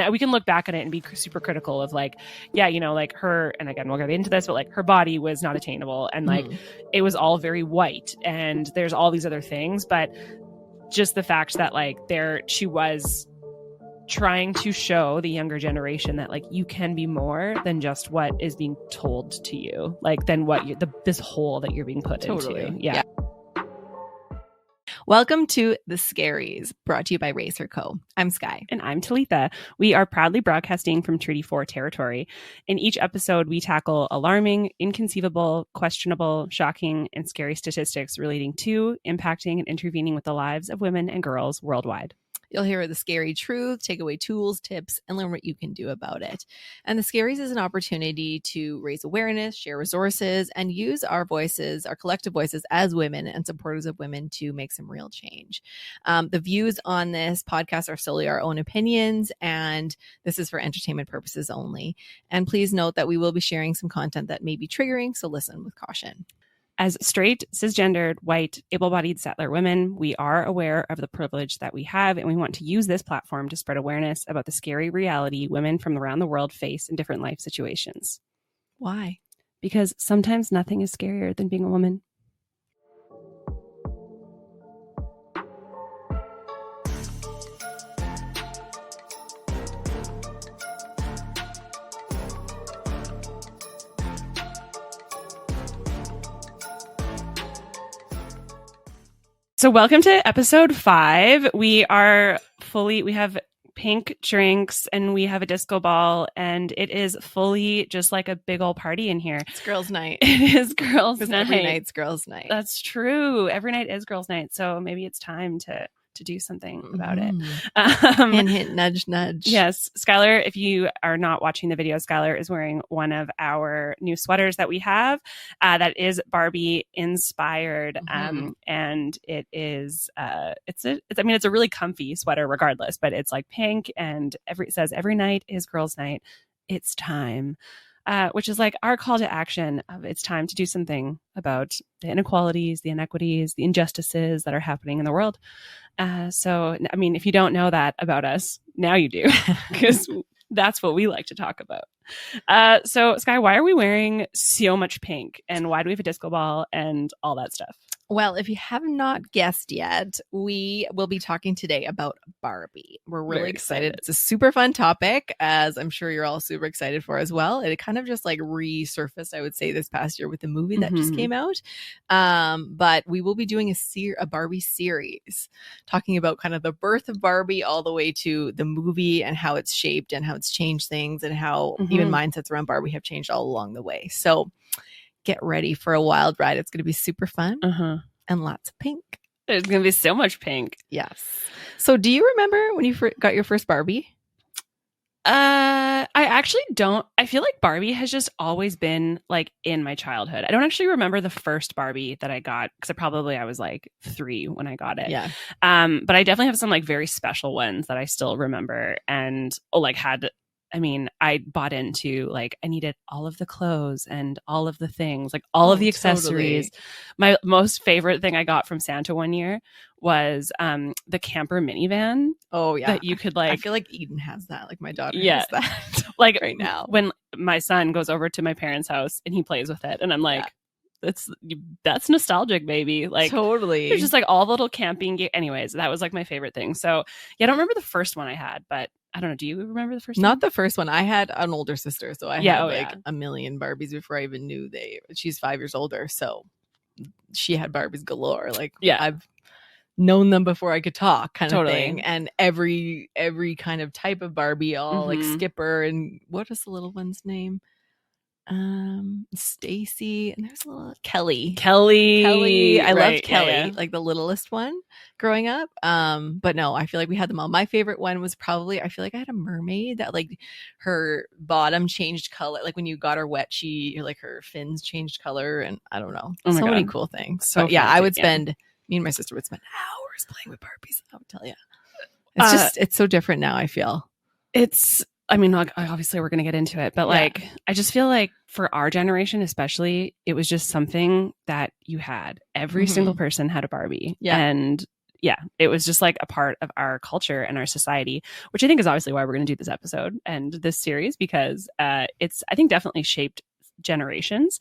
And we can look back at it and be super critical of like, yeah, you know, like her, and again, we'll get into this, but like her body was not attainable and like it was all very white and there's all these other things. But just the fact that like she was trying to show the younger generation that like you can be more than just what is being told to you, like than what this hole that you're being put into. Yeah. Welcome to The Scaries, brought to you by Racer Co. I'm Sky. And I'm Talitha. We are proudly broadcasting from Treaty 4 territory. In each episode, we tackle alarming, inconceivable, questionable, shocking, and scary statistics relating to, impacting, and intervening with the lives of women and girls worldwide. You'll hear the scary truth, take away tools, tips, and learn what you can do about it. And The Scaries is an opportunity to raise awareness, share resources, and use our voices, our collective voices as women and supporters of women to make some real change. The views on this podcast are solely our own opinions, and this is for entertainment purposes only. And please note that we will be sharing some content that may be triggering, so listen with caution. As straight, cisgendered, white, able-bodied settler women, we are aware of the privilege that we have, and we want to use this platform to spread awareness about the scary reality women from around the world face in different life situations. Why? Because sometimes nothing is scarier than being a woman. So welcome to episode 5. We have pink drinks and we have a disco ball and it is fully just like a big old party in here. It's girls' night. It is girls' night. Every night's girls' night. That's true. Every night is girls' night. So maybe it's time to do something about it. Hint, hint, nudge, nudge. Yes. Skylar, if you are not watching the video, Skylar is wearing one of our new sweaters that we have that is Barbie inspired. And it is, it's a really comfy sweater regardless, but it's like pink and it says every night is girls' night. It's time. Which is like our call to action of it's time to do something about the inequalities, the inequities, the injustices that are happening in the world. So, I mean, if you don't know that about us, now you do, because that's what we like to talk about. So, Sky, why are we wearing so much pink and why do we have a disco ball and all that stuff? Well, if you have not guessed yet, we will be talking today about Barbie. We're really excited. It's a super fun topic, as I'm sure you're all super excited for as well. It kind of just like resurfaced, I would say, this past year with the movie that just came out. But we will be doing a Barbie series, talking about kind of the birth of Barbie all the way to the movie and how it's shaped and how it's changed things and how even mindsets around Barbie have changed all along the way. So get ready for a wild ride. It's going to be super fun and lots of pink. There's going to be so much pink. Yes. So do you remember when you got your first Barbie? I actually don't. I feel like Barbie has just always been like in my childhood. I don't actually remember the first Barbie that I got because I was like 3 when I got it. Yeah. But I definitely have some like very special ones that I still remember and I bought into like I needed all of the clothes and all of the things, like all of the accessories. Totally. My most favorite thing I got from Santa one year was the camper minivan. Oh yeah. That you could like I feel like Eden has that. Like my daughter has that. Like right now. When my son goes over to my parents' house and he plays with it and I'm like that's nostalgic, baby. Like totally. It's just like all the little camping anyways, that was like my favorite thing. So yeah, I don't remember the first one I had, but I don't know. Do you remember the first one? Not the first one. I had an older sister, so I had a million Barbies before I even knew she's 5 years older, so she had Barbies galore. Like I've known them before I could talk, kind of thing. And every kind of type of Barbie, all like Skipper and what is the little one's name? Stacy, and there's a little Kelly. I loved Kelly, like the littlest one growing up. But no, I feel like we had them all. My favorite one was probably, I feel like I had a mermaid that like her bottom changed color. Like when you got her wet, like her fins changed color, and I don't know. So many cool things. So yeah, I would spend, me and my sister would spend hours playing with Barbies. I would tell you. It's it's so different now, I feel. I mean, like, obviously we're going to get into it, but like, I just feel like for our generation, especially, it was just something that you had. Every single person had a Barbie. Yeah. And yeah, it was just like a part of our culture and our society, which I think is obviously why we're going to do this episode and this series, because it's, I think, definitely shaped generations.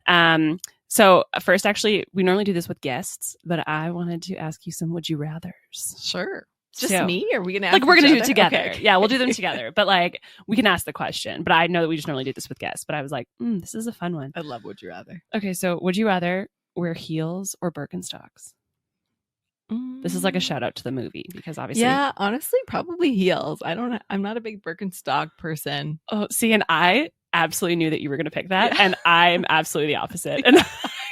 So first, actually, we normally do this with guests, but I wanted to ask you some would you rathers. Sure. Just So, me? Or are we going to like, we're going to do it other? together. Okay. Yeah, we'll do them together. But like, we can ask the question. But I know that we just normally do this with guests. But I was like, this is a fun one. I love would you rather. Okay, so would you rather wear heels or Birkenstocks? This is like a shout out to the movie because obviously, yeah, honestly, probably heels. I'm not a big Birkenstock person. Oh, see, and I absolutely knew that you were going to pick that, and I'm absolutely the opposite. And I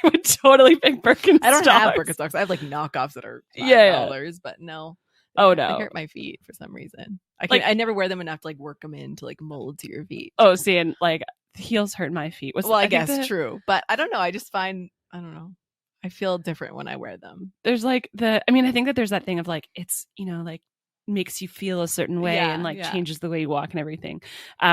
would totally pick Birkenstocks. I don't have Birkenstocks. I have like knockoffs that are $5, but no. Oh They no, hurt my feet for some reason. I never wear them enough to like work them in to like mold to your feet. Oh, see, and like heels hurt my feet. I guess true, but I don't know. I just find I don't know. I feel different when I wear them. There's like I think that there's that thing of like, it's, like makes you feel a certain way and like changes the way you walk and everything.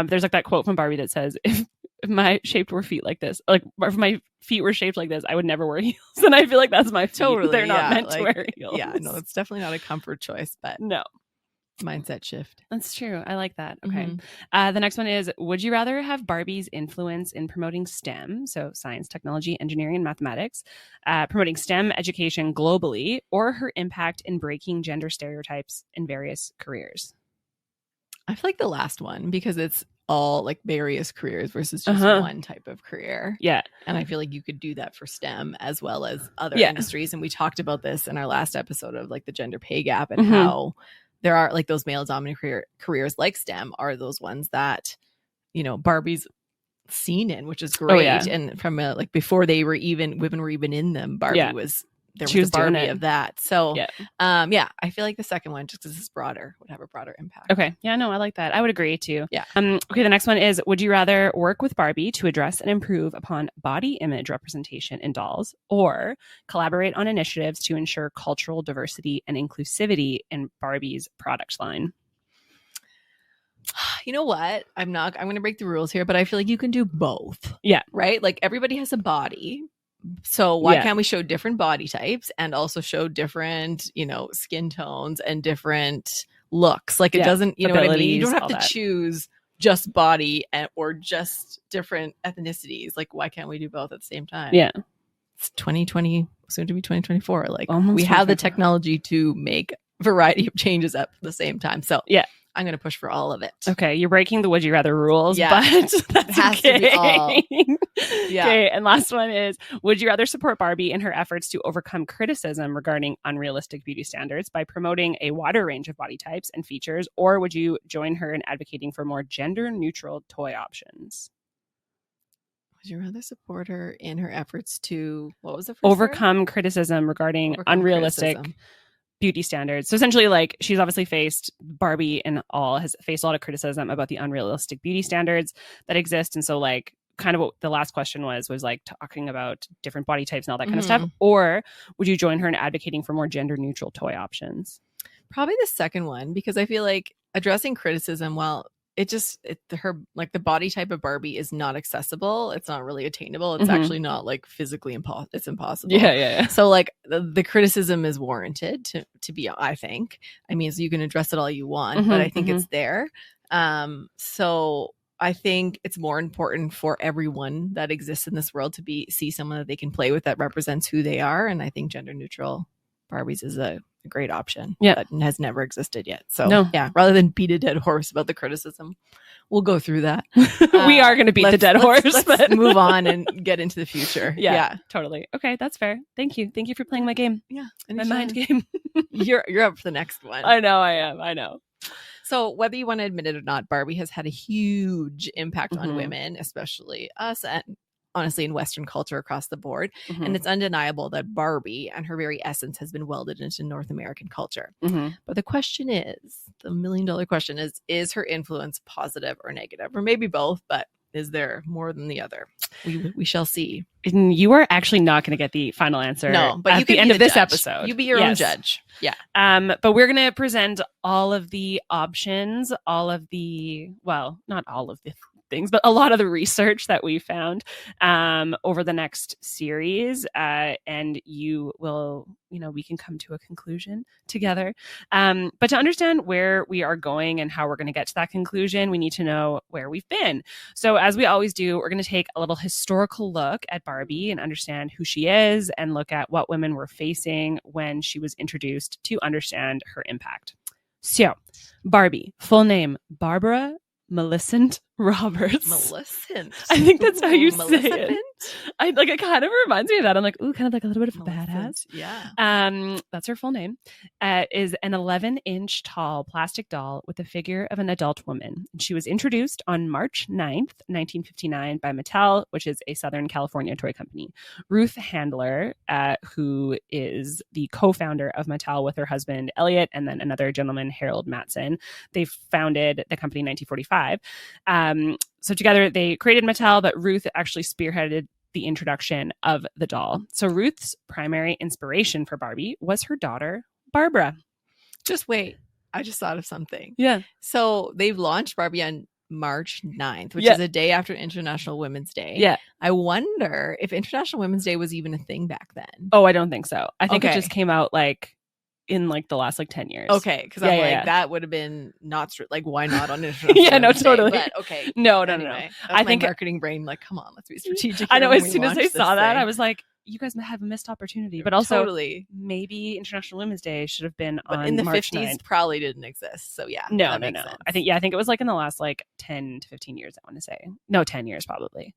There's like that quote from Barbie that says, if my shaped were feet like this, like if my feet were shaped like this, I would never wear heels. And I feel like that's my feet. Totally. They're not meant to wear heels. Yeah, no, it's definitely not a comfort choice, but no. Mindset shift. That's true. I like that. Okay. The next one is, would you rather have Barbie's influence in promoting STEM, so science, technology, engineering, and mathematics, promoting STEM education globally, or her impact in breaking gender stereotypes in various careers? I feel like the last one, because it's all like various careers versus just one type of career. Yeah. And I feel like you could do that for STEM as well as other industries. And we talked about this in our last episode of like the gender pay gap and how there are like those male dominated careers like STEM are those ones that, Barbie's seen in, which is great. Oh, yeah. And from like before women were even in them, Barbie was a Barbie of that. So I feel like the second one, just because it's broader, would have a broader impact. Okay. Yeah, no, I like that. I would agree too. Yeah. Okay, the next one is, would you rather work with Barbie to address and improve upon body image representation in dolls, or collaborate on initiatives to ensure cultural diversity and inclusivity in Barbie's product line? You know what? I'm going to break the rules here, but I feel like you can do both. Yeah. Right? Like everybody has a body. So why can't we show different body types and also show different, skin tones and different looks? Like it doesn't, you know what I mean? You don't have to choose just body or just different ethnicities. Like why can't we do both at the same time? Yeah. It's 2020, soon to be 2024. Like almost we have the technology to make a variety of changes at the same time. So yeah. I'm going to push for all of it. Okay, you're breaking the would you rather rules, but that has to be all. Yeah. Okay, and last one is, would you rather support Barbie in her efforts to overcome criticism regarding unrealistic beauty standards by promoting a wider range of body types and features, or would you join her in advocating for more gender-neutral toy options? Would you rather support her in her efforts to, what was the first overcome criticism regarding unrealistic beauty standards? So essentially, like, she's obviously Barbie has faced a lot of criticism about the unrealistic beauty standards that exist. And so like kind of what the last question was like talking about different body types and all that kind of stuff. Or would you join her in advocating for more gender neutral toy options? Probably the second one, because I feel like addressing criticism, her like the body type of Barbie is not accessible. It's not really attainable. It's actually not like physically impossible. It's impossible. Yeah. So like the criticism is warranted to be, I think. I mean, so you can address it all you want, but I think it's there. So I think it's more important for everyone that exists in this world to see someone that they can play with that represents who they are. And I think gender neutral Barbies is a great option that has never existed yet. So rather than beat a dead horse about the criticism, we'll go through that. We are going to beat the dead horse. Let's move on and get into the future. Yeah, totally. Okay, that's fair. Thank you for playing my game. Yeah, my mind game. You're up for the next one. I know I am. I know. So whether you want to admit it or not, Barbie has had a huge impact on women, especially us, and honestly in Western culture across the board. And it's undeniable that Barbie and her very essence has been welded into North American culture. But the question is, the $1 million question is her influence positive or negative? Or maybe both, but is there more than the other? We shall see. And you are actually not going to get the final answer but at the end of this episode. You be your own judge. Yeah. But we're going to present all of the options, not all of the things, but a lot of the research that we found over the next series. And you will, we can come to a conclusion together. But to understand where we are going and how we're going to get to that conclusion, we need to know where we've been. So as we always do, we're going to take a little historical look at Barbie and understand who she is and look at what women were facing when she was introduced to understand her impact. So, Barbie, full name, Barbara Millicent Roberts. Millicent. I think that's how you say Millicent? it. It kind of reminds me of that. I'm like, ooh, kind of like a little bit of a badass. Yeah. That's her full name. Is an 11-inch tall plastic doll with the figure of an adult woman. She was introduced on March 9th, 1959 by Mattel, which is a Southern California toy company. Ruth Handler, who is the co-founder of Mattel with her husband, Elliot, and then another gentleman, Harold Matson. They founded the company in 1945. So together they created Mattel, but Ruth actually spearheaded the introduction of the doll. So Ruth's primary inspiration for Barbie was her daughter, Barbara. Just wait. I just thought of something. Yeah. So they've launched Barbie on March 9th, which is a day after International Women's Day. Yeah. I wonder if International Women's Day was even a thing back then. Oh, I don't think so. I think it just came out in the last 10 years. Okay, because that would have been not why not on International Yeah, no, totally. Day? But okay. No. I think marketing brain, come on, let's be strategic. I know, as soon as I saw that, I was like, you guys have a missed opportunity. But also, maybe International Women's Day should have been on in the March 50s 9th. Probably didn't exist. So yeah. No. I think it was in the last 10 to 15 years, I want to say. No, 10 years probably.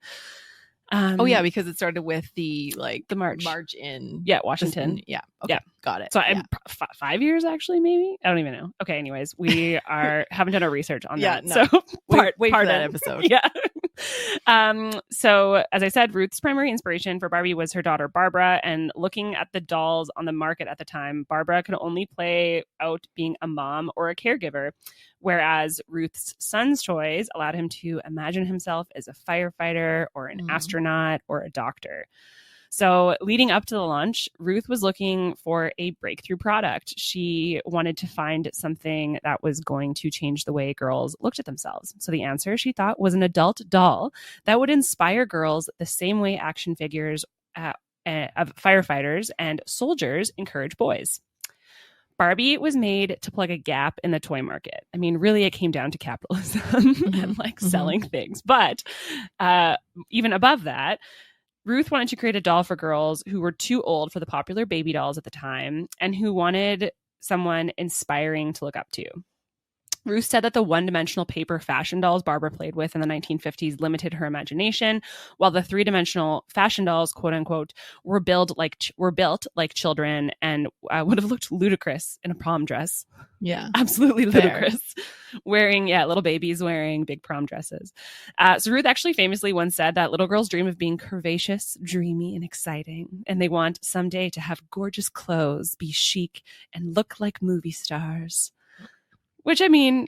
Because it started with the march in Washington. Yeah. Okay. Yeah. Got it. So I'm 5 years actually, maybe. I don't even know. Okay. Anyways, we haven't done our research on that. No. So wait for that episode. Yeah. So as I said, Ruth's primary inspiration for Barbie was her daughter Barbara, and looking at the dolls on the market at the time, Barbara could only play out being a mom or a caregiver, whereas Ruth's son's toys allowed him to imagine himself as a firefighter or an astronaut or a doctor. So leading up to the launch, Ruth was looking for a breakthrough product. She wanted to find something that was going to change the way girls looked at themselves. So the answer, she thought, was an adult doll that would inspire girls the same way action figures of firefighters and soldiers encourage boys. Barbie was made to plug a gap in the toy market. I mean, really, it came down to capitalism and selling things. But even above that, Ruth wanted to create a doll for girls who were too old for the popular baby dolls at the time and who wanted someone inspiring to look up to. Ruth said that the one-dimensional paper fashion dolls Barbara played with in the 1950s limited her imagination, while the three-dimensional fashion dolls, quote unquote, were built like children and would have looked ludicrous in a prom dress. Yeah, absolutely ludicrous. Wearing little babies wearing big prom dresses. So Ruth actually famously once said that little girls dream of being curvaceous, dreamy, and exciting, and they want someday to have gorgeous clothes, be chic, and look like movie stars. Which, I mean,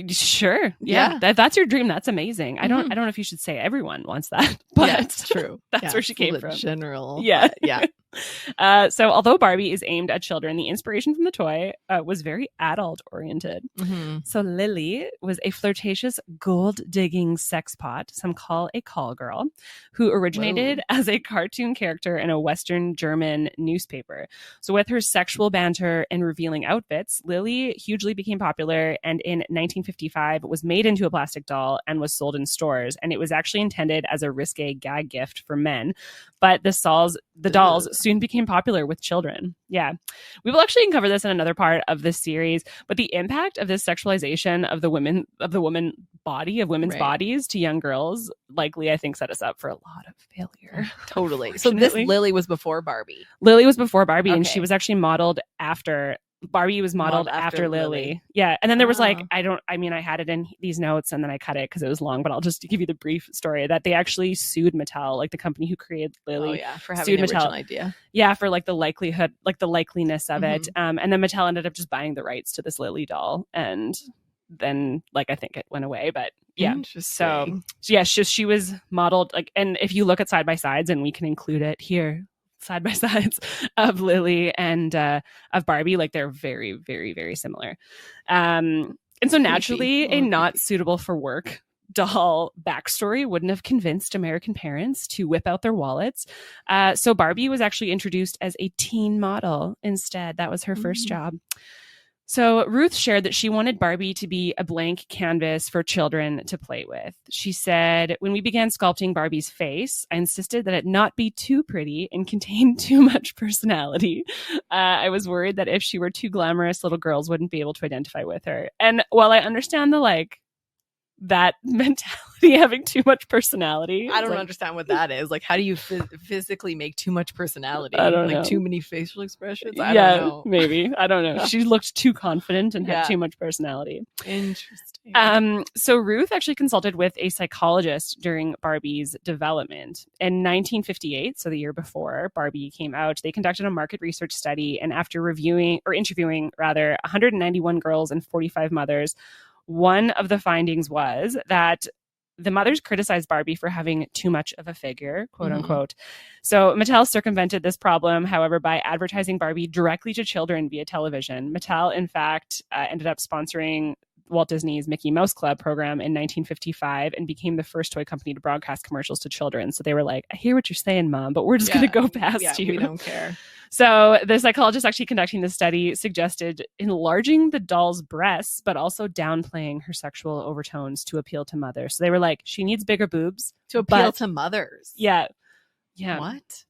sure. Yeah. That's your dream. That's amazing. I don't know if you should say everyone wants that, but it's true. That's where she came from. General. Yeah. Yeah. So although Barbie is aimed at children, the inspiration from the toy was very adult oriented. So Lily was a flirtatious gold digging sex pot, some call a call girl, who originated as a cartoon character in a Western German newspaper. So with her sexual banter and revealing outfits, Lily hugely became popular, and in 1955 was made into a plastic doll and was sold in stores. And it was actually intended as a risque gag gift for men, but the dolls soon became popular with children. Yeah. We will actually uncover this in another part of this series, but the impact of this sexualization of the women's bodies to young girls likely, I think, set us up for a lot of failure. Totally. So this Lily was before Barbie. Lily was before Barbie, and she was actually modeled after Barbie was modeled after Lily. Yeah. And then there was I had it in these notes and then I cut it because it was long, but I'll just give you the brief story that they actually sued Mattel, like the company who created Lily. For having the original idea. Yeah. For the likeliness of it. And then Mattel ended up just buying the rights to this Lily doll. And then I think it went away, but yeah. So yeah, she was modeled and if you look at side by sides, and we can include it here, side by sides of Lily and of Barbie, they're very, very, very similar. And so naturally a not suitable for work doll backstory wouldn't have convinced American parents to whip out their wallets. So Barbie was actually introduced as a teen model instead. That was her first job. So Ruth shared that she wanted Barbie to be a blank canvas for children to play with. She said, when we began sculpting Barbie's face, I insisted that it not be too pretty and contain too much personality. I was worried that if she were too glamorous, little girls wouldn't be able to identify with her. And while I understand that mentality, having too much personality. I don't understand what that is. Like, how do you physically make too much personality? I don't know. Too many facial expressions? I don't know. Maybe. I don't know. She looked too confident and had too much personality. Interesting. So Ruth actually consulted with a psychologist during Barbie's development. In 1958, so the year before Barbie came out, they conducted a market research study, and after interviewing 191 girls and 45 mothers, one of the findings was that the mothers criticized Barbie for having too much of a figure, quote unquote. So Mattel circumvented this problem, however, by advertising Barbie directly to children via television. Mattel, in fact, ended up sponsoring Walt Disney's Mickey Mouse Club program in 1955 and became the first toy company to broadcast commercials to children. So they were like, I hear what you're saying, Mom, but we're just going to go past you. We don't care. So the psychologist actually conducting the study suggested enlarging the doll's breasts, but also downplaying her sexual overtones to appeal to mothers. So they were like, she needs bigger boobs. To appeal to mothers. Yeah. What?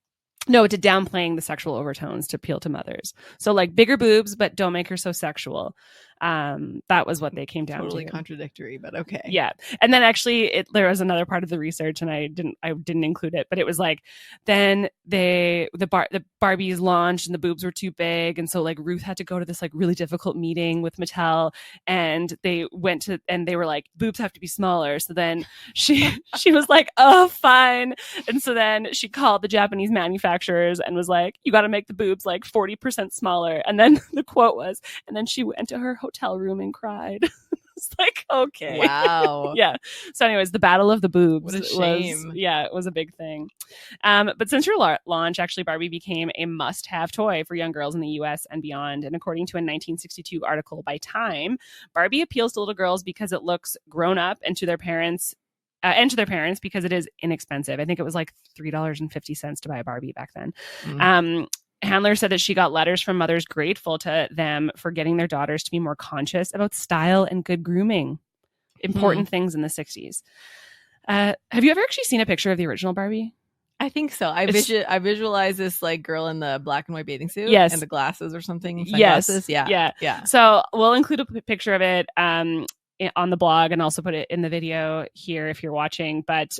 No, to downplaying the sexual overtones to appeal to mothers. So like bigger boobs, but don't make her so sexual. That was what they came down to. Totally contradictory, but okay. Yeah. And then actually there was another part of the research and I didn't include it, but it was like, then the Barbies launched and the boobs were too big. And so like Ruth had to go to this like really difficult meeting with Mattel, and they were like, boobs have to be smaller. So then she was like, oh, fine. And so then she called the Japanese manufacturers and was like, you got to make the boobs like 40% smaller. And then the quote was, and then she went to her hotel room and cried. It's like, okay. Wow. Yeah. So anyways, the battle of the boobs. What a shame. It was a big thing. But since her launch, actually, Barbie became a must-have toy for young girls in the US and beyond. And according to a 1962 article by Time, Barbie appeals to little girls because it looks grown up and to their parents because it is inexpensive. I think it was like $3.50 to buy a Barbie back then. Handler said that she got letters from mothers grateful to them for getting their daughters to be more conscious about style and good grooming. Important things in the 60s. Have you ever actually seen a picture of the original Barbie? I think so. I visualize this like girl in the black and white bathing suit. Yes. And the glasses or something. Yes. Yeah. So we'll include a picture of it on the blog and also put it in the video here if you're watching. But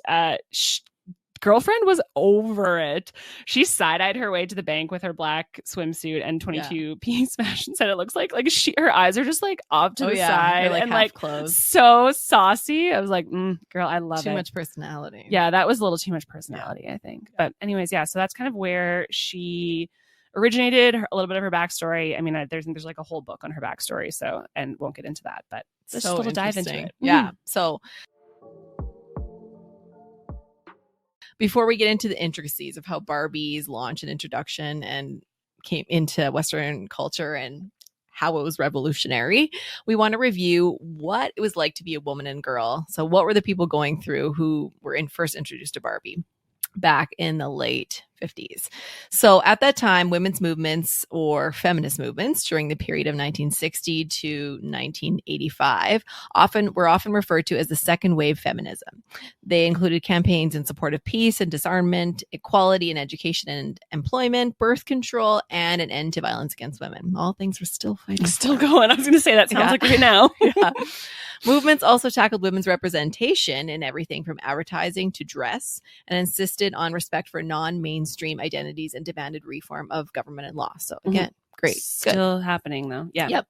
girlfriend was over it. She side-eyed her way to the bank with her black swimsuit and 22p smash and said it looks like her eyes are just like off to the side and like closed. So saucy. I was like, girl, I love it. Too much personality. Yeah, that was a little too much personality, I think. But anyways, so that's kind of where she originated, a little bit of her backstory. I mean, there's like a whole book on her backstory, so, and won't get into that, but just a little dive into it. Yeah. So before we get into the intricacies of how Barbie's launch and introduction and came into Western culture and how it was revolutionary, we want to review what it was like to be a woman and girl. So what were the people going through who were first introduced to Barbie back in the late 50s? So at that time, women's movements or feminist movements during the period of 1960 to 1985 were often referred to as the second wave feminism. They included campaigns in support of peace and disarmament, equality in education and employment, birth control, and an end to violence against women. All things we're still fighting. Still going. I was going to say that sounds like right now. Movements also tackled women's representation in everything from advertising to dress and insisted on respect for non-mainstream identities and demanded reform of government and law. So again, great. Still happening though. Yeah. Yep.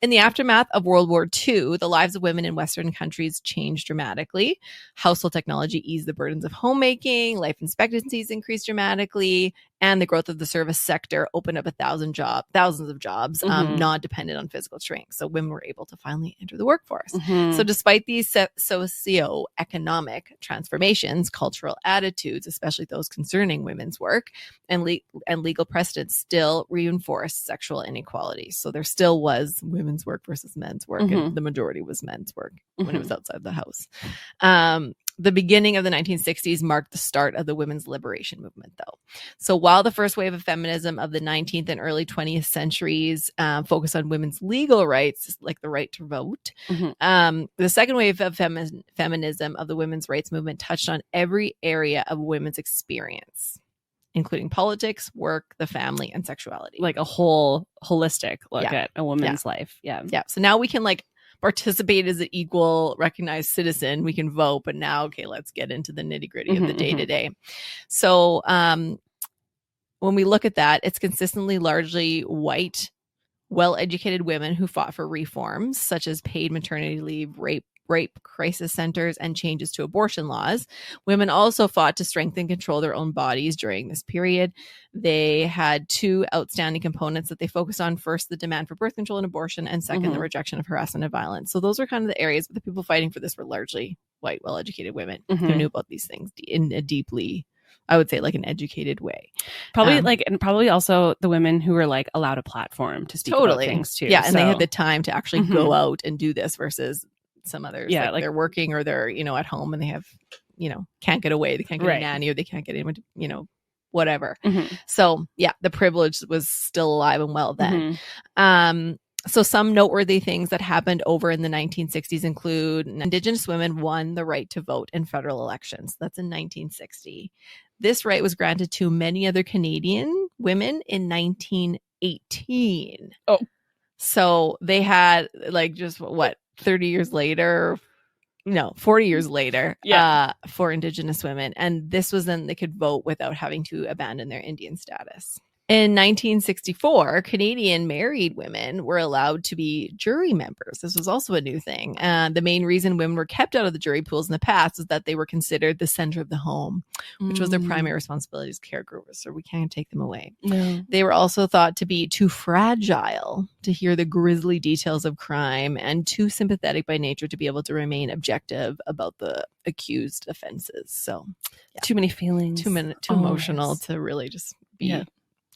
In the aftermath of World War II, the lives of women in Western countries changed dramatically. Household technology eased the burdens of homemaking, life expectancies increased dramatically, and the growth of the service sector opened up thousands of jobs, not dependent on physical strength. So women were able to finally enter the workforce. So despite these socioeconomic transformations, cultural attitudes, especially those concerning women's work, and legal precedents still reinforced sexual inequality. So there still was women's work versus men's work, and the majority was men's work when it was outside the house. The beginning of the 1960s marked the start of the women's liberation movement, though. So while the first wave of feminism of the 19th and early 20th centuries focused on women's legal rights, like the right to vote, the second wave of feminism of the women's rights movement touched on every area of women's experience, including politics, work, the family, and sexuality. Like a whole holistic look at a woman's life. Yeah. So now we can participate as an equal recognized citizen. We can vote, but now, okay, let's get into the nitty gritty of the day to day. So when we look at that, it's consistently largely white, well-educated women who fought for reforms such as paid maternity leave, rape crisis centers, and changes to abortion laws. Women also fought to strengthen and control their own bodies during this period. They had two outstanding components that they focused on. First, the demand for birth control and abortion, and second, the rejection of harassment and violence. So those are kind of the areas, but the people fighting for this were largely white, well-educated women who knew about these things in a deeply, I would say, like an educated way. Probably and probably also the women who were allowed a platform to speak about things too. Yeah, and they had the time to actually go out and do this versus some others. Yeah, they're working or they're, at home and they have, can't get away. They can't get a nanny or they can't get anyone to, whatever. So yeah, the privilege was still alive and well then. So some noteworthy things that happened over in the 1960s include Indigenous women won the right to vote in federal elections. That's in 1960. This right was granted to many other Canadian women in 1918. Oh. So they had 30 years later, 40 years later, for Indigenous women. And this was then they could vote without having to abandon their Indian status. In 1964, Canadian married women were allowed to be jury members. This was also a new thing. The main reason women were kept out of the jury pools in the past is that they were considered the center of the home, which was their primary responsibility as caregivers, so we can't take them away. No. They were also thought to be too fragile to hear the grisly details of crime and too sympathetic by nature to be able to remain objective about the accused offenses. So too many feelings. Too emotional to really just be...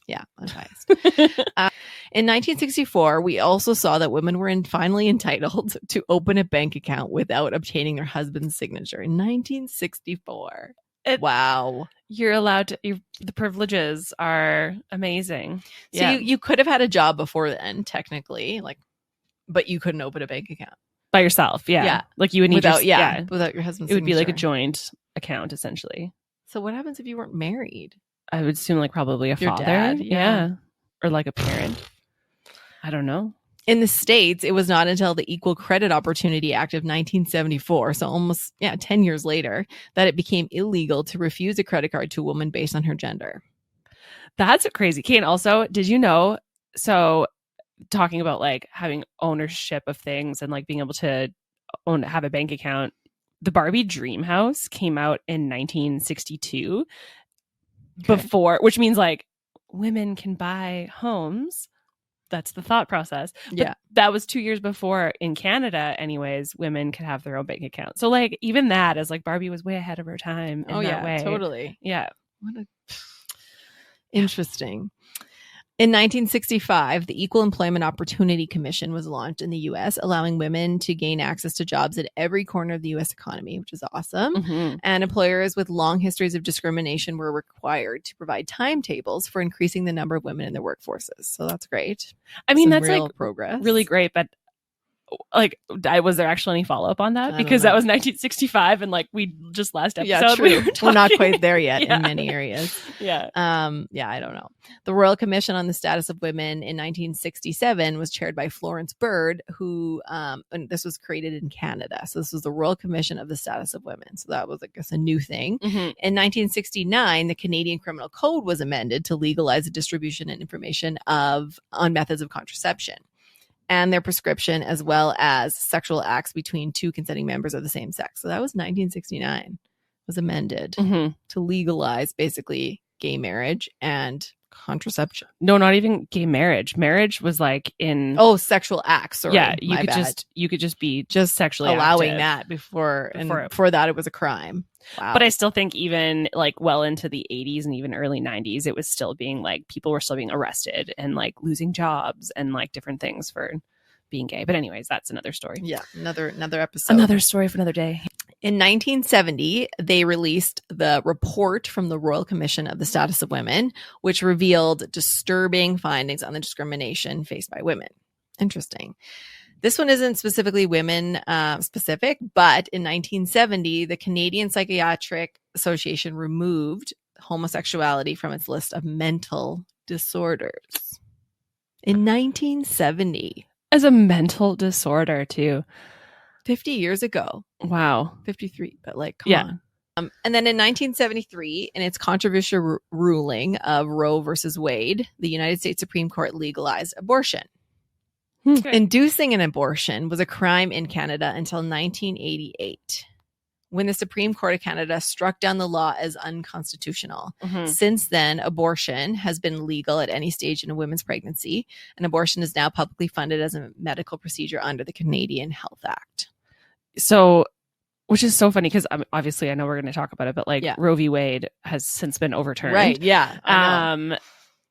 Yeah, unbiased. In 1964, we also saw that women were finally entitled to open a bank account without obtaining their husband's signature. In 1964. Wow. You're allowed to, the privileges are amazing. So you could have had a job before then, technically, but you couldn't open a bank account. By yourself, yeah. You would need without your husband's signature. It would be like a joint account, essentially. So what happens if you weren't married? I would assume probably a your father. Dad, yeah. Or a parent. I don't know. In the States, it was not until the Equal Credit Opportunity Act of 1974, so almost 10 years later, that it became illegal to refuse a credit card to a woman based on her gender. That's crazy. Kate, also, did you know, so talking about having ownership of things and being able to have a bank account, the Barbie Dream House came out in 1962. Before, which means women can buy homes. That's the thought process. But that was 2 years before in Canada, anyways, women could have their own bank account. So even that is Barbie was way ahead of her time in that way. Totally. Yeah. Interesting. In 1965, the Equal Employment Opportunity Commission was launched in the U.S., allowing women to gain access to jobs at every corner of the U.S. economy, which is awesome. And employers with long histories of discrimination were required to provide timetables for increasing the number of women in their workforces. So that's great. I mean, that's real progress. Really great, but was there actually any follow-up on that? Because that was 1965 and we just last episode true. We're not quite there yet in many areas. I don't know. The Royal Commission on the Status of Women in 1967 was chaired by Florence Bird, who and this was created in Canada. So this was the Royal Commission of the Status of Women. So that was a new thing. In 1969, the Canadian Criminal Code was amended to legalize the distribution and information on methods of contraception and their prescription, as well as sexual acts between two consenting members of the same sex. So that was 1969. Was amended to legalize basically gay marriage and contraception. No, not even gay marriage. Marriage was like in Sexual acts. Sorry, yeah, you could just be just sexually allowing active. that before that it was a crime. Wow. But I still think even like well into the 80s and even early 90s, it was still being like people were still being arrested and like losing jobs and like different things for being gay. But anyways, that's another story. Yeah, another episode. Another story for another day. In 1970, they released the report from the Royal Commission of the Status of Women, which revealed disturbing findings on the discrimination faced by women. Interesting. This one isn't specifically women specific, but in 1970, the Canadian Psychiatric Association removed homosexuality from its list of mental disorders. In 1970. As a mental disorder, too. 50 years ago. Wow. 53, but like, come on. And then in 1973, in its controversial ruling of Roe versus Wade, the United States Supreme Court legalized abortion. Inducing an abortion was a crime in Canada until 1988, when the Supreme Court of Canada struck down the law as unconstitutional. Since then, abortion has been legal at any stage in a woman's pregnancy, and abortion is now publicly funded as a medical procedure under the Canadian Health Act. So, which is so funny because obviously I know we're going to talk about it, but like Roe v. Wade has since been overturned. Right. Yeah. I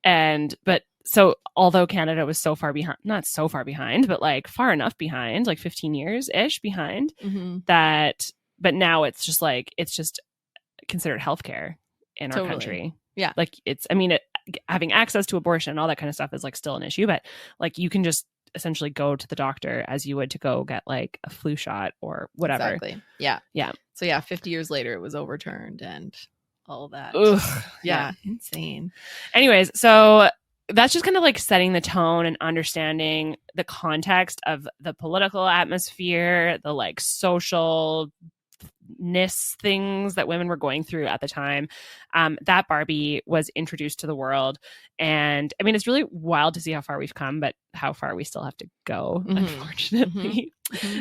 know. But so although Canada was so far behind, not so far behind, but like far enough behind, like 15 years ish behind that, but now it's just considered healthcare in our country. Yeah. Like having access to abortion and all that kind of stuff is like still an issue, but like you can just essentially go to the doctor as you would to go get like a flu shot or whatever. Exactly. Yeah. Yeah. So 50 years later it was overturned and all that. Ugh, yeah. Insane. Anyways, so that's just kind of like setting the tone and understanding the context of the political atmosphere, the like social things that women were going through at the time. That Barbie was introduced to the world. And I mean, it's really wild to see how far we've come, but how far we still have to go, unfortunately.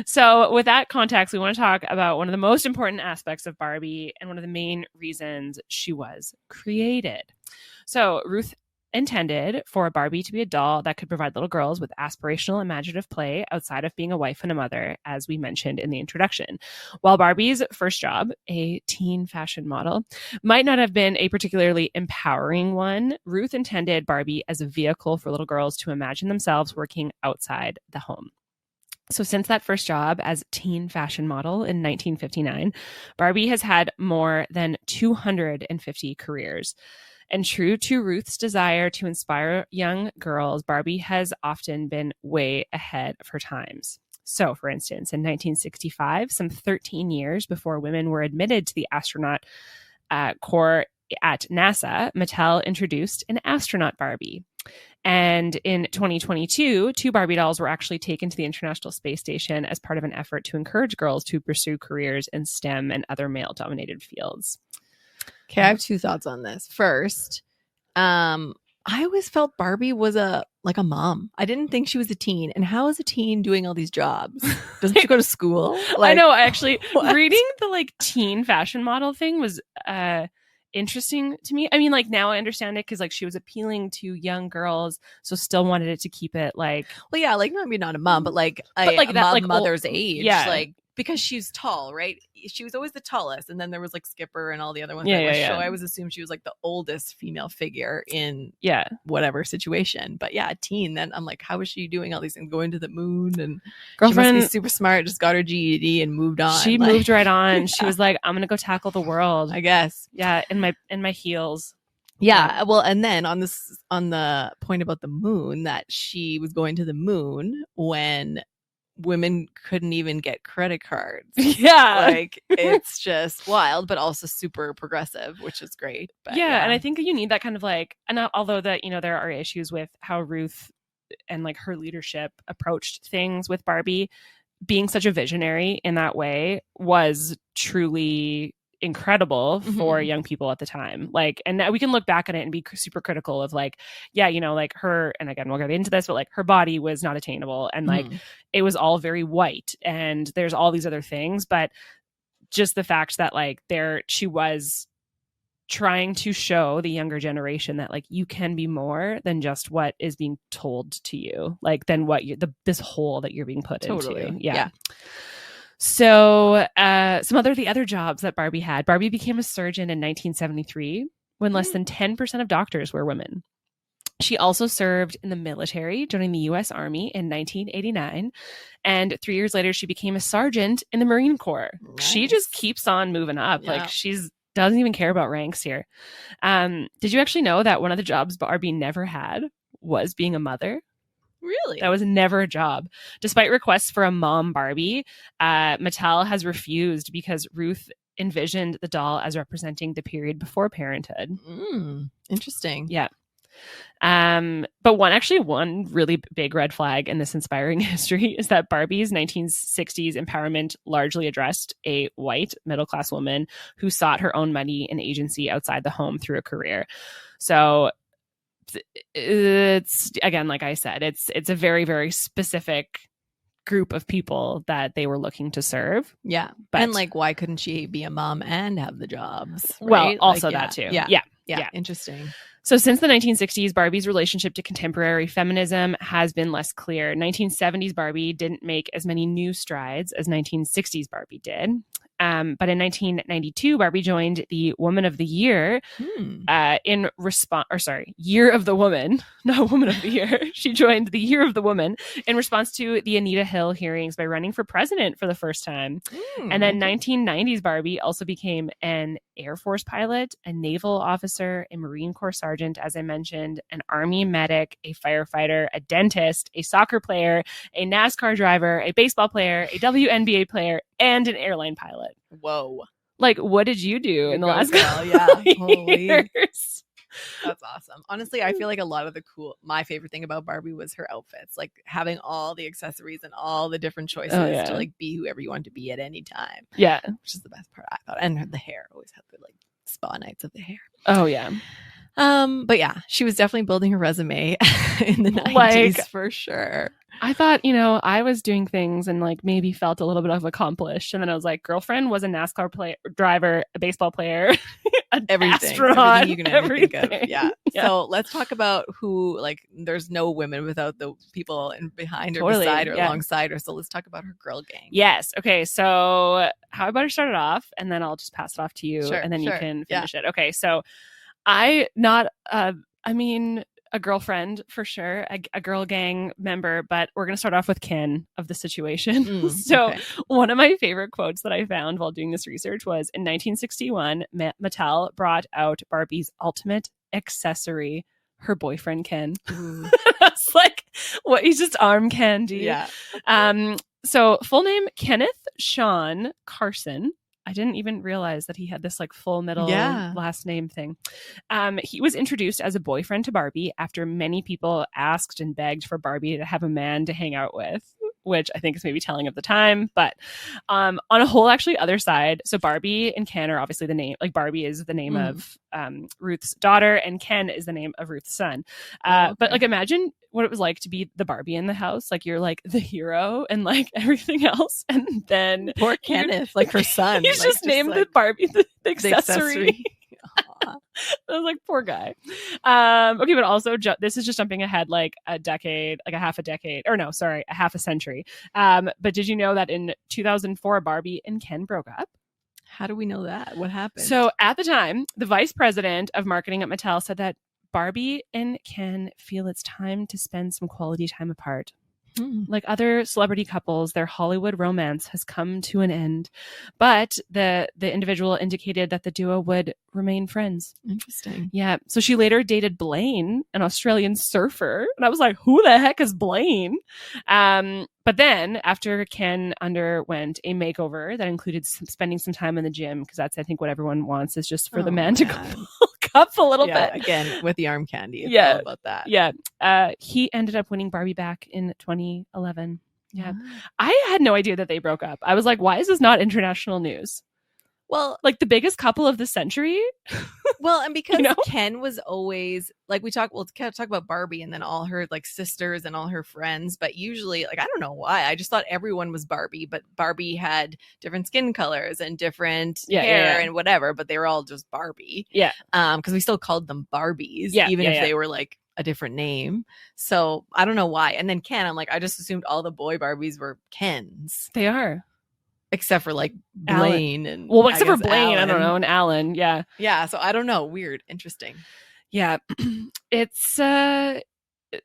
So with that context, we want to talk about one of the most important aspects of Barbie and one of the main reasons she was created. So Ruth intended for Barbie to be a doll that could provide little girls with aspirational imaginative play outside of being a wife and a mother, as we mentioned in the introduction. While Barbie's first job, a teen fashion model, might not have been a particularly empowering one, Ruth intended Barbie as a vehicle for little girls to imagine themselves working outside the home. So since that first job as teen fashion model in 1959, Barbie has had more than 250 careers. And true to Ruth's desire to inspire young girls, Barbie has often been way ahead of her times. So, for instance, in 1965, some 13 years before women were admitted to the astronaut corps at NASA, Mattel introduced an astronaut Barbie. And in 2022, 2 Barbie dolls were actually taken to the International Space Station as part of an effort to encourage girls to pursue careers in STEM and other male-dominated fields. Okay, I have 2 thoughts on this. First, I always felt Barbie was a mom. I didn't think she was a teen. And how is a teen doing all these jobs? Doesn't she go to school? I know, actually, reading the like teen fashion model thing was interesting to me. I mean, like now I understand it because like she was appealing to young girls, so still wanted it to keep it like, well, yeah, like maybe not a mom, but like that like mother's age, yeah, like because she's tall, right? She was always the tallest, and then there was like Skipper and all the other ones. Yeah. So I always assumed she was like the oldest female figure in whatever situation. But yeah, a teen. Then I'm like, how is she doing all these things? Going to the moon, and girlfriend, she must be super smart. Just got her GED and moved on. She moved right on. She was like, I'm gonna go tackle the world, I guess. Yeah, in my heels. Yeah, well, and then on the point about the moon, that she was going to the moon when women couldn't even get credit cards. Yeah, like it's just wild, but also super progressive, which is great. But yeah, and I think you need that kind of like, and although that there are issues with how Ruth and like her leadership approached things with Barbie, being such a visionary in that way was truly incredible for young people at the time. Like, and we can look back on it and be super critical of like, yeah, like her, and again, we'll get into this, but like her body was not attainable, and like it was all very white, and there's all these other things, but just the fact that like she was trying to show the younger generation that like you can be more than just what is being told to you, like than what this hole that you're being put into. Yeah. So some the other jobs that Barbie had. Barbie became a surgeon in 1973 when less than 10% of doctors were women. She also served in the military, joining the U.S. Army in 1989. And 3 years later, she became a sergeant in the Marine Corps. Nice. She just keeps on moving up. Yeah. Like doesn't even care about ranks here. Did you actually know that one of the jobs Barbie never had was being a mother? Really? That was never a job. Despite requests for a mom Barbie, Mattel has refused because Ruth envisioned the doll as representing the period before parenthood. Interesting. Yeah. But one really big red flag in this inspiring history is that Barbie's 1960s empowerment largely addressed a white middle-class woman who sought her own money and agency outside the home through a career. So it's, again, like I said, it's a very, very specific group of people that they were looking to serve. Yeah. But, and like, why couldn't she be a mom and have the jobs? Right? Well, also that too. Yeah. Interesting. So since the 1960s, Barbie's relationship to contemporary feminism has been less clear. 1970s Barbie didn't make as many new strides as 1960s Barbie did. But in 1992, Barbie joined the Woman of the Year in response, Year of the Woman, not Woman of the Year. She joined the Year of the Woman in response to the Anita Hill hearings by running for president for the first time. And then 1990s Barbie also became an Air Force pilot, a naval officer, a Marine Corps sergeant, as I mentioned, an Army medic, a firefighter, a dentist, a soccer player, a NASCAR driver, a baseball player, a WNBA player, and an airline pilot. Whoa. Like, what did you do in the last couple years? That's awesome. Honestly, I feel like a lot of my favorite thing about Barbie was her outfits, like having all the accessories and all the different choices to like be whoever you want to be at any time. Yeah. Which is the best part, I thought. And the hair, always had the like spa nights of the hair. Oh yeah. But yeah, she was definitely building her resume in the 90s for sure. I thought, I was doing things and like maybe felt a little bit of accomplished. And then I was like, girlfriend was a NASCAR driver, a baseball player, everything you can ever think of. Yeah. So let's talk about who, like, there's no women without the people behind or beside or alongside her. So let's talk about her girl gang. Yes. Okay. So how about I start it off and then I'll just pass it off to you and then you can finish it. Okay. So a girlfriend for sure, a girl gang member, but we're going to start off with Ken of the situation. One of my favorite quotes that I found while doing this research was in 1961, Mattel brought out Barbie's ultimate accessory, her boyfriend Ken. It's like, what? He's just arm candy. Yeah. So full name, Kenneth Sean Carson. I didn't even realize that he had this like full middle last name thing. He was introduced as a boyfriend to Barbie after many people asked and begged for Barbie to have a man to hang out with, which I think is maybe telling of the time. But on a whole, actually, other side, so Barbie and Ken are obviously the name, like Barbie is the name of Ruth's daughter and Ken is the name of Ruth's son. But like imagine what it was like to be the Barbie in the house. Like you're like the hero and like everything else. And then poor Kenneth, like her son. He's like, just named like, the Barbie the accessory. I was like, poor guy. Okay, but also this is just jumping ahead like a half a century. But did you know that in 2004, Barbie and Ken broke up? How do we know that? What happened? So at the time, the vice president of marketing at Mattel said that Barbie and Ken feel it's time to spend some quality time apart. Like other celebrity couples, their Hollywood romance has come to an end, but the individual indicated that the duo would remain friends. Interesting. Yeah. So she later dated Blaine, an Australian surfer, and I was like, "Who the heck is Blaine?" But then, after Ken underwent a makeover that included spending some time in the gym, because that's, I think, what everyone wants is just for the man to bulk up a little bit. Again, with the arm candy. It's all about that. Yeah. He ended up winning Barbie back in 2011. Yeah. I had no idea that they broke up. I was like, why is this not international news? Well, like the biggest couple of the century. Well, and because You know? Ken was always like, we'll talk about Barbie and then all her like sisters and all her friends, but usually, like, I don't know why, I just thought everyone was Barbie, but Barbie had different skin colors and different hair and whatever, but they were all just Barbie. Yeah. Because we still called them Barbies, even if they were like a different name. So I don't know why. And then Ken, I'm like, I just assumed all the boy Barbies were Kens. They are. Except for like Blaine and except for Blaine, Alan. I don't know, and Alan, yeah. So I don't know, weird, interesting. Yeah, it's the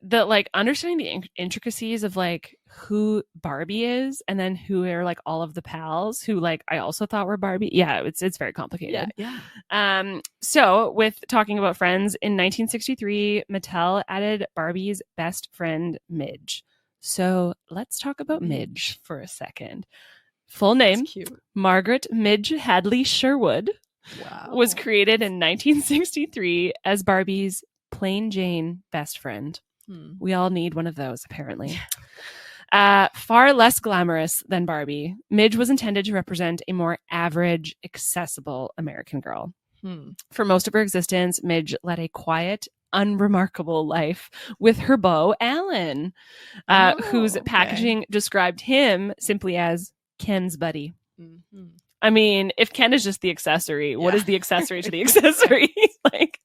like understanding the intricacies of like who Barbie is, and then who are like all of the pals who like I also thought were Barbie. Yeah, it's very complicated. Yeah. So with talking about friends, in 1963, Mattel added Barbie's best friend Midge. So let's talk about Midge for a second. Full name, Margaret Midge Hadley Sherwood, was created in 1963 as Barbie's plain Jane best friend. We all need one of those, apparently. Far less glamorous than Barbie, Midge was intended to represent a more average, accessible American girl. For most of her existence, Midge led a quiet, unremarkable life with her beau, Alan, whose packaging described him simply as Ken's buddy. I mean, if Ken is just the accessory, what is the accessory to the accessory? Like,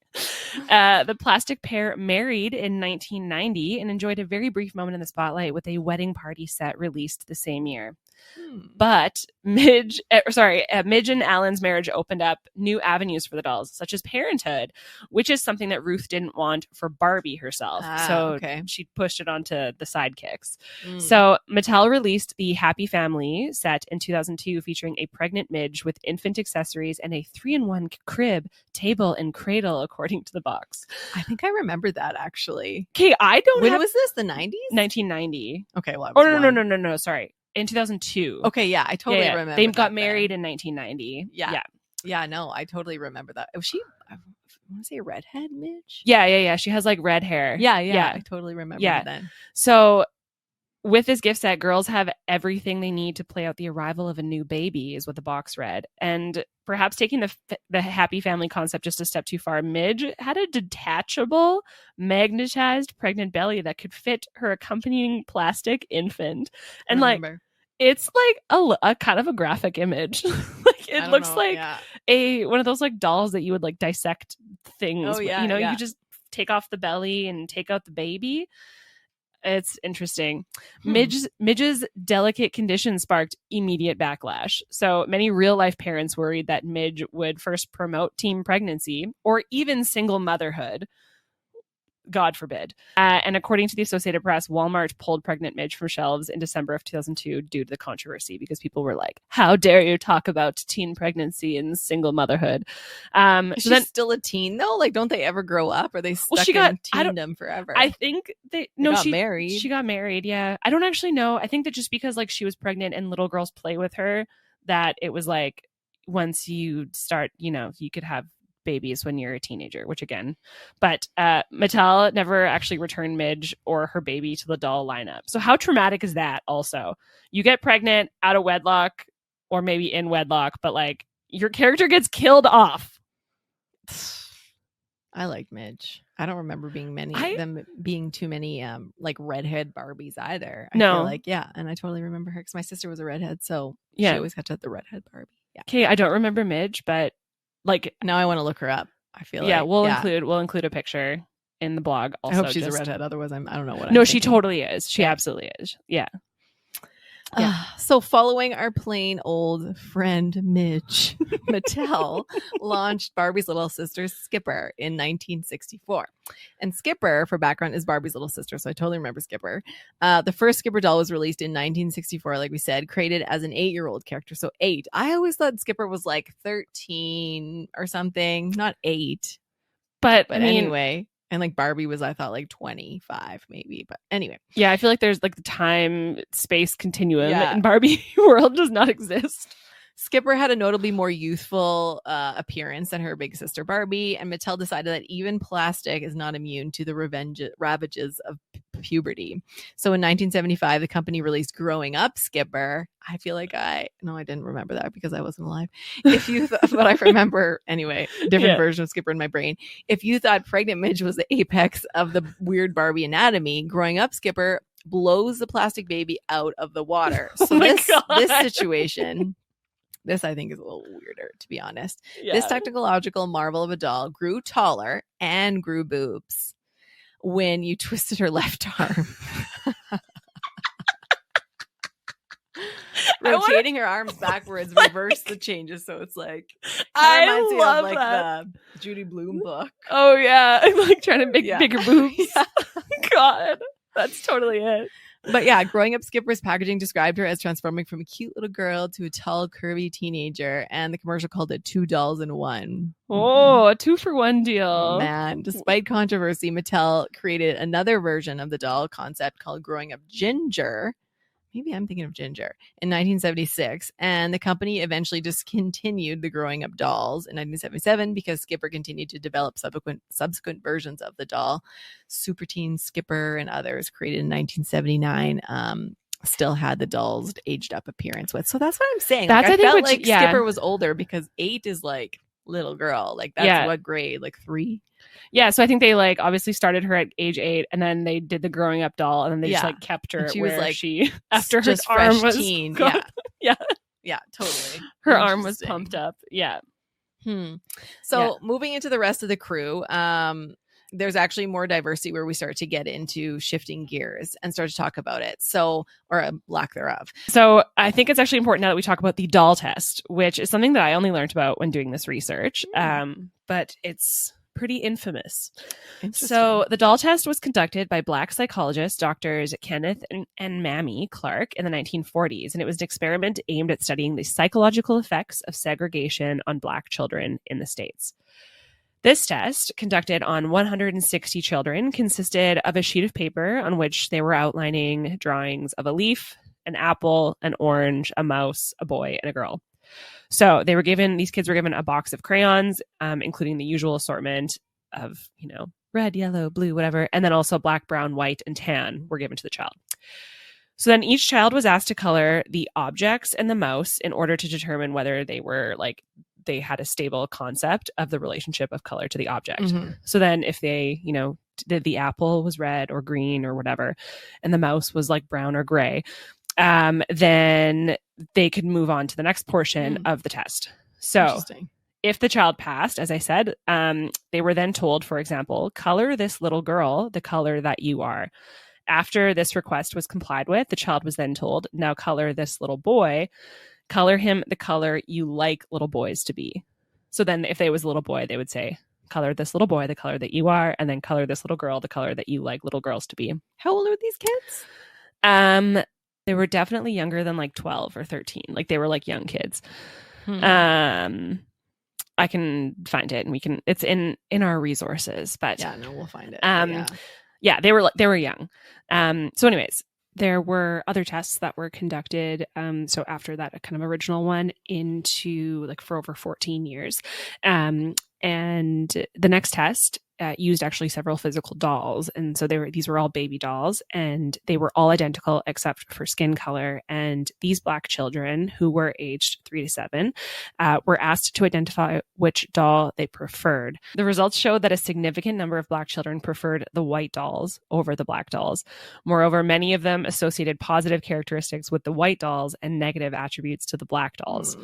the plastic pair married in 1990 and enjoyed a very brief moment in the spotlight with a wedding party set released the same year. But Midge and Alan's marriage opened up new avenues for the dolls, such as parenthood, which is something that Ruth didn't want for Barbie herself. She pushed it onto the sidekicks. So Mattel released the Happy Family set in 2002, featuring a pregnant Midge with infant accessories and a 3-in-1 crib, table, and cradle, according to the box. I think I remember that, actually. Okay, When was this? The 90s? 1990. Okay, well, no, sorry. In 2002. Okay, yeah, I totally remember. They got married in 1990. Yeah, no, I totally remember that. Was she, I want to say, a redhead, Midge? Yeah. She has like red hair. Yeah. I totally remember that. So with this gift set, girls have everything they need to play out the arrival of a new baby, is what the box read. And perhaps taking the Happy Family concept just a step too far, Midge had a detachable, magnetized pregnant belly that could fit her accompanying plastic infant. And it's like a kind of a graphic image. Like it looks like one of those like dolls that you would like dissect things. You could just take off the belly and take out the baby. It's interesting. Midge's delicate condition sparked immediate backlash. So many real-life parents worried that Midge would first promote teen pregnancy or even single motherhood. God forbid. And according to the Associated Press, Walmart pulled pregnant Midge from shelves in December of 2002 due to the controversy, because people were like, how dare you talk about teen pregnancy and single motherhood? Is she still a teen though? Like, don't they ever grow up? Or are they stuck in teendom forever? I think she got married. She got married, yeah. I don't actually know. I think that just because like she was pregnant and little girls play with her, that it was like, once you start, you could have babies when you're a teenager, which again, but Mattel never actually returned Midge or her baby to the doll lineup. So how traumatic is that? Also, you get pregnant out of wedlock or maybe in wedlock, but like your character gets killed off. I like Midge. I don't remember them being too many like redhead Barbies either. I feel like, and I totally remember her because my sister was a redhead, so she always got to have the redhead Barbie. Okay, I don't remember Midge, but like now I want to look her up. I feel like we'll include a picture in the blog. Also, I hope she's a redhead. Otherwise, I don't know what. No, she totally is. She absolutely is. Yeah. So following our plain old friend Midge, Mattel launched Barbie's little sister Skipper in 1964. And Skipper, for background, is Barbie's little sister. So I totally remember Skipper. The first Skipper doll was released in 1964, like we said, created as an 8-year-old character. So 8. I always thought Skipper was like 13 or something, not 8. But anyway. And like Barbie was, I thought, like 25 maybe. But anyway. Yeah, I feel like there's like the time space continuum in Barbie world does not exist. Skipper had a notably more youthful appearance than her big sister Barbie, and Mattel decided that even plastic is not immune to the ravages of puberty. So in 1975, the company released Growing Up Skipper. I feel like I didn't remember that because I wasn't alive. But I remember anyway, different version of Skipper in my brain. If you thought Pregnant Midge was the apex of the weird Barbie anatomy, Growing Up Skipper blows the plastic baby out of the water. So this situation, this I think is a little weirder, to be honest. Yeah. This technological marvel of a doll grew taller and grew boobs when you twisted her left arm. Rotating her arms backwards reverse the changes, so it's like I love me of, like, that. The Judy Blume book. Oh yeah, I'm like trying to make bigger boobs. God, that's totally it. But yeah, Growing Up Skipper's packaging described her as transforming from a cute little girl to a tall, curvy teenager, and the commercial called it 2 dolls in 1. Oh, a 2-for-1 deal. Man, despite controversy, Mattel created another version of the doll concept called Growing Up Ginger. Maybe I'm thinking of Ginger in 1976. And the company eventually discontinued the Growing Up dolls in 1977 because Skipper continued to develop subsequent versions of the doll. Super Teen Skipper and others created in 1979 still had the doll's aged up appearance with. So that's what I'm saying. Like, I felt like Skipper was older because 8 is like little girl. Like that's what grade? Like 3? Yeah, so I think they like obviously started her at age 8, and then they did the Growing Up doll, and then they just like kept her she where was like she after her arm was teen. Yeah, totally. Her arm was pumped up. Yeah. So moving into the rest of the crew, there's actually more diversity where we start to get into shifting gears and start to talk about it. So, or a lack thereof. So I think it's actually important now that we talk about the doll test, which is something that I only learned about when doing this research. But it's pretty infamous. So the doll test was conducted by Black psychologists, Drs. Kenneth and Mamie Clark in the 1940s, and it was an experiment aimed at studying the psychological effects of segregation on Black children in the States. This test, conducted on 160 children, consisted of a sheet of paper on which they were outlining drawings of a leaf, an apple, an orange, a mouse, a boy, and a girl. So these kids were given a box of crayons, including the usual assortment of, red, yellow, blue, whatever. And then also black, brown, white, and tan were given to the child. So then each child was asked to color the objects and the mouse in order to determine whether they had a stable concept of the relationship of color to the object. Mm-hmm. So then if they, did the apple was red or green or whatever, and the mouse was like brown or gray, then they could move on to the next portion of the test. So if the child passed, as I said, they were then told, for example, color this little girl the color that you are. After this request was complied with, the child was then told, now color this little boy, color him the color you like little boys to be. So then if they was a little boy, they would say, color this little boy the color that you are, and then color this little girl the color that you like little girls to be. How old are these kids? They were definitely younger than like 12 or 13. Like they were like young kids. I can find it and it's in our resources, but we'll find it. They were young. So anyways, there were other tests that were conducted. So after that kind of original one into for over 14 years. And the next test used actually several physical dolls. And so these were all baby dolls, and they were all identical except for skin color. And these Black children, who were aged 3 to 7, were asked to identify which doll they preferred. The results showed that a significant number of Black children preferred the white dolls over the Black dolls. Moreover, many of them associated positive characteristics with the white dolls and negative attributes to the Black dolls.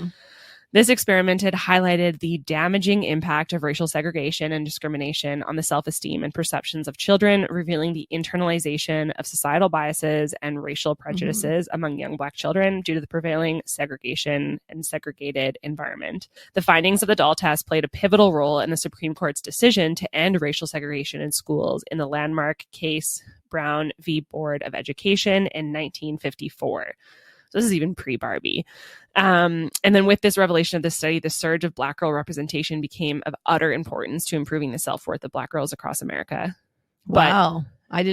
This experiment had highlighted the damaging impact of racial segregation and discrimination on the self-esteem and perceptions of children, revealing the internalization of societal biases and racial prejudices among young Black children due to the prevailing segregation and segregated environment. The findings of the doll test played a pivotal role in the Supreme Court's decision to end racial segregation in schools in the landmark case Brown v. Board of Education in 1954. So this is even pre-Barbie. And then with this revelation of this study, the surge of Black girl representation became of utter importance to improving the self-worth of Black girls across America. Wow. I've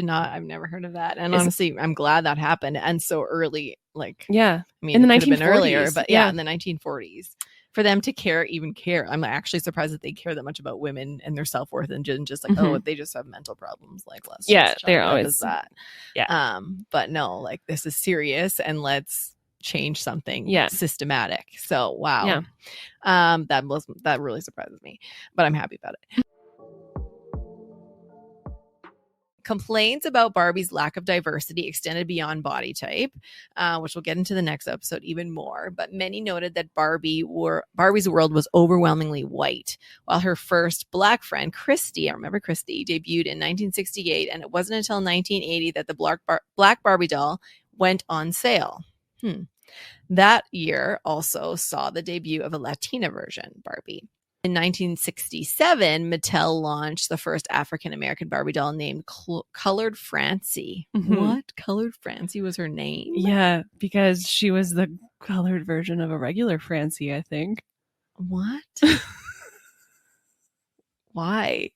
never heard of that. And honestly, I'm glad that happened. And so early, in the 1940s. Earlier, but in the 1940s. for them to even care. I'm actually surprised that they care that much about women and their self-worth and just like, Mhm. if they just have mental problems, like, let's Yeah, just they're chalk it up always- as that. Yeah. But no, like, this is serious and let's change something Yeah. systematic. So wow. Yeah. That really surprises me, but I'm happy about it. Complaints about Barbie's lack of diversity extended beyond body type, which we'll get into the next episode even more. But many noted that Barbie's world was overwhelmingly white, while her first Black friend, Christy, I remember Christy, debuted in 1968, and it wasn't until 1980 that the Black Barbie doll went on sale. That year also saw the debut of a Latina version, Barbie. In 1967, Mattel launched the first African-American Barbie doll named Colored Francie. Mhm. What? Colored Francie was her name? Yeah, because she was the colored version of a regular Francie, I think. What? Why?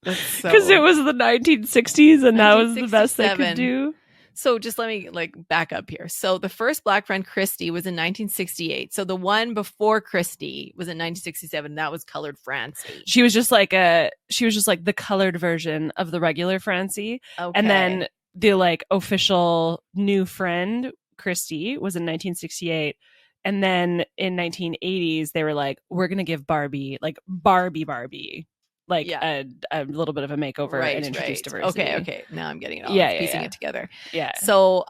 Because it was the 1960s and that was the best they could 1967. do. So just let me back up here. So the first Black friend, Christy, was in 1968. So the one before Christy was in 1967. That was Colored Francie. She was just like the colored version of the regular Francie. Okay. And then the like official new friend, Christy, was in 1968. And then in 1980s, they were like, we're going to give Barbie, like Barbie, like a little bit of a makeover and introduce diversity. Okay. Now I'm getting it all. Piecing it together. Yeah. So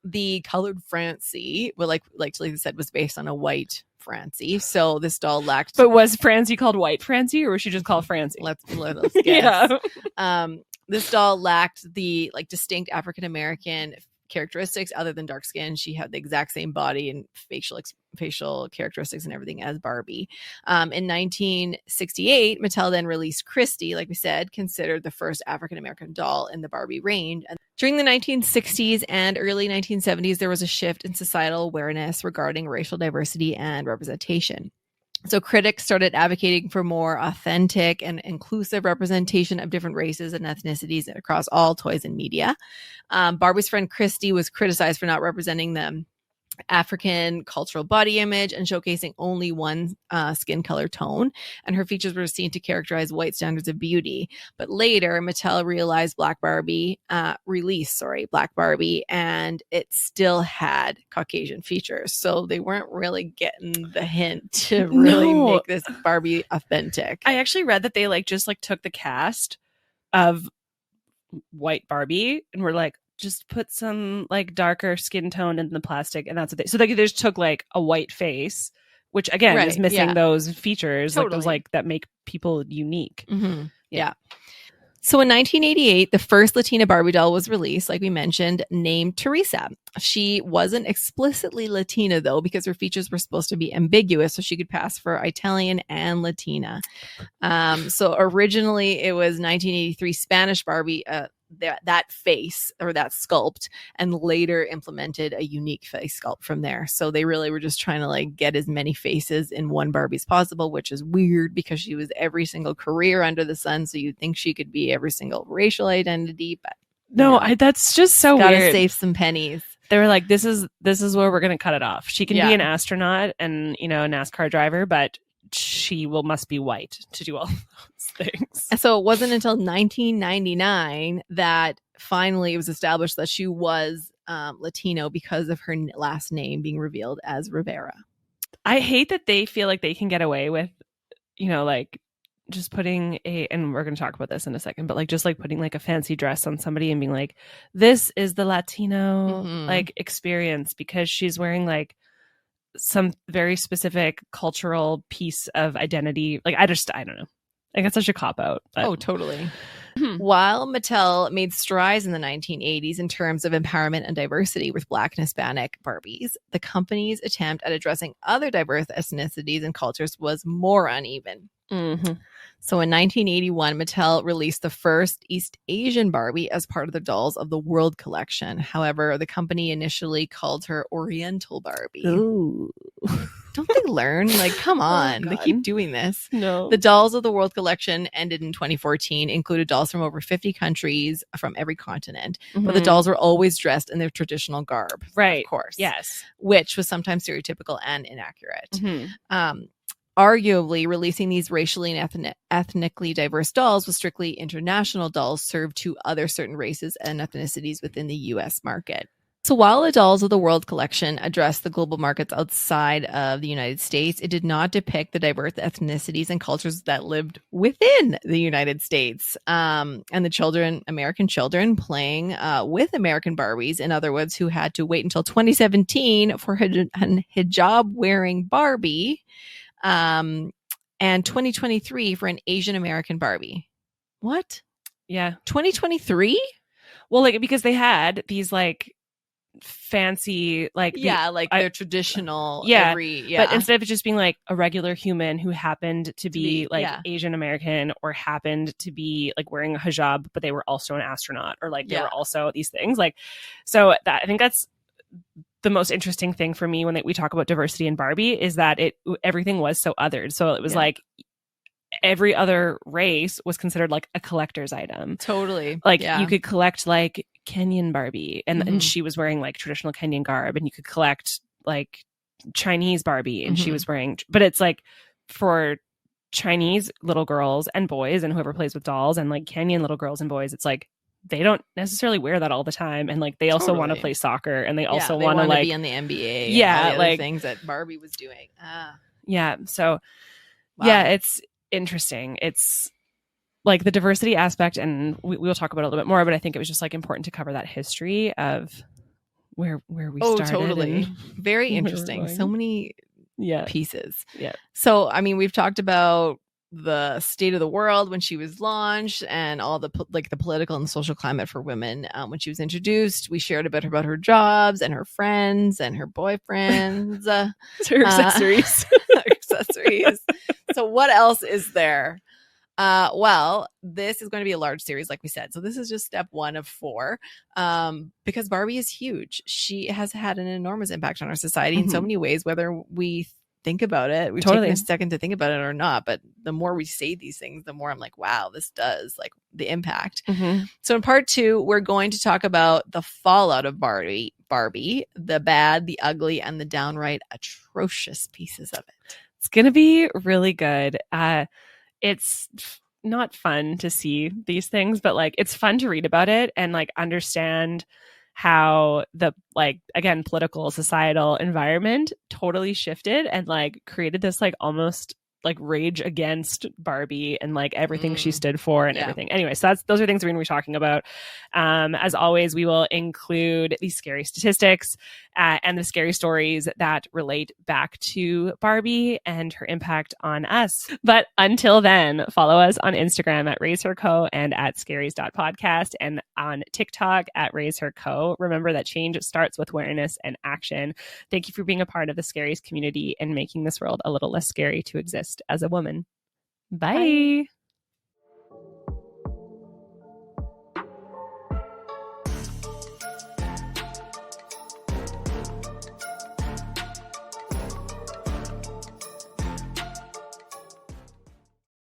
the Colored Francie, well, like Talisa said, was based on a white Francie. So this doll lacked. But was Francie called White Francie, or was she just called Francie? Let's guess. Yeah. This doll lacked the distinct African American characteristics other than dark skin. She had the exact same body and facial characteristics and everything as Barbie. In 1968, Mattel then released Christy, like we said, considered the first African American doll in the Barbie range. And during the 1960s and early 1970s, there was a shift in societal awareness regarding racial diversity and representation. So critics started advocating for more authentic and inclusive representation of different races and ethnicities across all toys and media. Barbie's friend Christy was criticized for not representing the African cultural body image and showcasing only one skin color tone, and her features were seen to characterize white standards of beauty. But later, Mattel released Black Barbie, and it still had Caucasian features, so they weren't really getting the hint to really make this Barbie authentic. I actually read that they just took the cast of white Barbie and were like, just put some darker skin tone in the plastic, and that's what they just took a white face, which again is missing those features that make people unique. Mm-hmm. Yeah. So in 1988, the first Latina Barbie doll was released, like we mentioned, named Teresa. She wasn't explicitly Latina, though, because her features were supposed to be ambiguous, so she could pass for Italian and Latina. So originally, it was 1983 Spanish Barbie, that face or that sculpt, and later implemented a unique face sculpt from there. So they really were just trying to get as many faces in one Barbie as possible, which is weird because she was every single career under the sun. So you'd think she could be every single racial identity, but that's just so gotta weird. Save some pennies. They were like, this is where we're going to cut it off. She can be an astronaut and a NASCAR driver, but she must be white to do all those things. And so it wasn't until 1999 that finally it was established that she was Latino because of her last name being revealed as Rivera. I hate that they feel like they can get away with, just putting and we're going to talk about this in a second, but just putting a fancy dress on somebody and being like, this is the Latino experience because she's wearing some very specific cultural piece of identity. I don't know. It's such a cop out. Oh, totally. While Mattel made strides in the 1980s in terms of empowerment and diversity with Black and Hispanic Barbies, the company's attempt at addressing other diverse ethnicities and cultures was more uneven. Mm-hmm. So in 1981, Mattel released the first East Asian Barbie as part of the Dolls of the World collection. However, the company initially called her Oriental Barbie. Ooh. Don't they learn? Come on. They keep doing this. No. The Dolls of the World collection ended in 2014, included dolls from over 50 countries from every continent. Mm-hmm. But the dolls were always dressed in their traditional garb. Right. Of course. Yes. Which was sometimes stereotypical and inaccurate. Mm-hmm. arguably releasing these racially and ethnically diverse dolls with strictly international dolls served to other certain races and ethnicities within the US market. So while the Dolls of the World collection addressed the global markets outside of the United States, it did not depict the diverse ethnicities and cultures that lived within the United States. And the children, American children playing with American Barbies, in other words, who had to wait until 2017 for a hijab-wearing Barbie, and 2023 for an Asian American Barbie. What? Yeah. 2023? Well, like, because they had these like fancy, like, they're traditional. But instead of it just being like a regular human who happened to be Asian American or happened to be like wearing a hijab, but they were also an astronaut, or like they were also these things, like, so that I think that's the most interesting thing for me when we talk about diversity in Barbie, is that everything was so othered. So it was like every other race was considered like a collector's item. Totally. Like you could collect like Kenyan Barbie, and she was wearing like traditional Kenyan garb, and you could collect like Chinese Barbie, and she was wearing, but it's like for Chinese little girls and boys and whoever plays with dolls, and like Kenyan little girls and boys, it's like they don't necessarily wear that all the time, and like they also want to play soccer, and they also want to like be in the NBA, yeah, like things that Barbie was doing. So it's interesting. It's like the diversity aspect, and we'll talk about it a little bit more, but I think it was just like important to cover that history of where we started. Totally. Very interesting. So many pieces. Yeah. So, I mean, we've talked about the state of the world when she was launched, and all the the political and social climate for women when she was introduced. We shared a bit about her jobs and her friends and her boyfriends. Her accessories. Accessories. So what else is there? Well, this is going to be a large series, like we said. So this is just step 1 of 4, because Barbie is huge. She has had an enormous impact on our society in so many ways, whether we think about it. We've taken a second to think about it or not. But the more we say these things, the more I'm like, wow, this does, like, the impact. So in part 2, we're going to talk about the fallout of Barbie, the bad, the ugly, and the downright atrocious pieces of it. It's going to be really good. It's not fun to see these things, but like it's fun to read about it and like understand how the, like, again, political, societal environment totally shifted and like created this like almost like rage against Barbie and like everything she stood for and everything. Anyway, so those are things we're going to be talking about. As always, we will include these scary statistics and the scary stories that relate back to Barbie and her impact on us. But until then, follow us on Instagram at RaiseHerCo and at scaries.podcast, and on TikTok at RaiseHerCo. Remember that change starts with awareness and action. Thank you for being a part of the Scaries community and making this world a little less scary to exist as a woman. Bye.